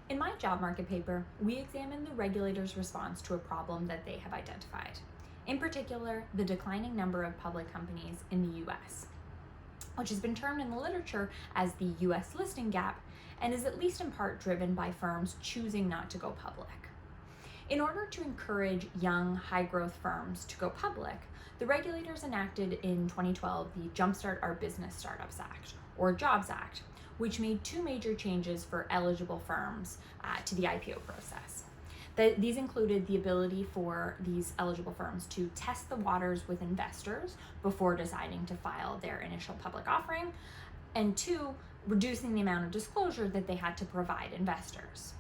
In my job market paper, we examine the regulators' response to a problem that they have identified. In particular, the declining number of public companies in the US, which has been termed in the literature as the US listing gap and is at least in part driven by firms choosing not to go public. In order to encourage young, high-growth firms to go public, the regulators enacted in 2012 the Jumpstart Our Business Startups Act, or JOBS Act, which made two major changes for eligible firms to the IPO process. These included the ability for these eligible firms to test the waters with investors before deciding to file their initial public offering, and two, reducing the amount of disclosure that they had to provide investors.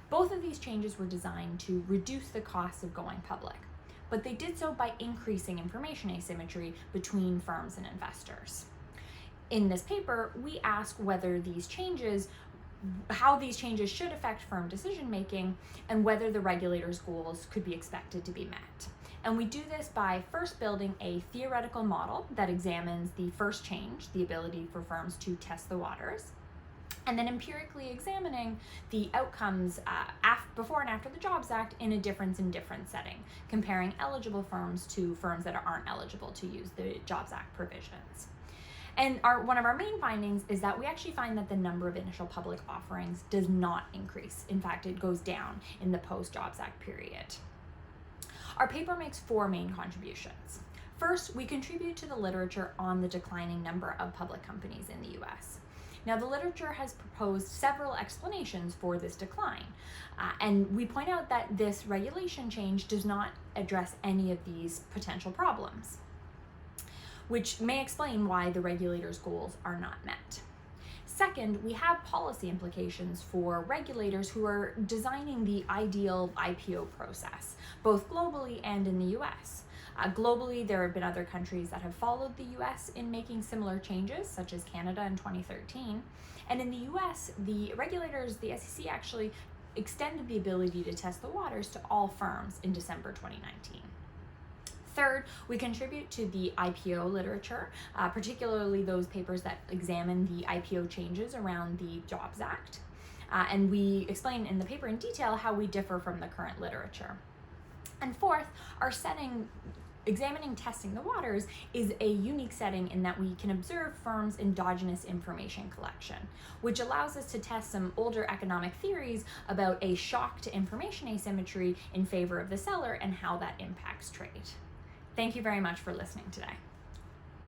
Both of these changes were designed to reduce the cost of going public, but they did so by increasing information asymmetry between firms and investors. In this paper, we ask how these changes should affect firm decision making and whether the regulators' goals could be expected to be met. And we do this by first building a theoretical model that examines the first change, the ability for firms to test the waters, and then empirically examining the outcomes before and after the JOBS Act in a difference setting, comparing eligible firms to firms that aren't eligible to use the JOBS Act provisions. And one of our main findings is that we actually find that the number of initial public offerings does not increase. In fact, it goes down in the post-JOBS Act period. Our paper makes four main contributions. First, we contribute to the literature on the declining number of public companies in the US. Now, the literature has proposed several explanations for this decline, and we point out that this regulation change does not address any of these potential problems, which may explain why the regulators' goals are not met. Second, we have policy implications for regulators who are designing the ideal IPO process, both globally and in the US. Globally, there have been other countries that have followed the US in making similar changes, such as Canada in 2013. And in the US, the regulators, the SEC, actually extended the ability to test the waters to all firms in December 2019. Third, we contribute to the IPO literature, particularly those papers that examine the IPO changes around the JOBS Act. And we explain in the paper in detail how we differ from the current literature. And fourth, our setting, examining testing the waters, is a unique setting in that we can observe firms' endogenous information collection, which allows us to test some older economic theories about a shock to information asymmetry in favor of the seller and how that impacts trade. Thank you very much for listening today.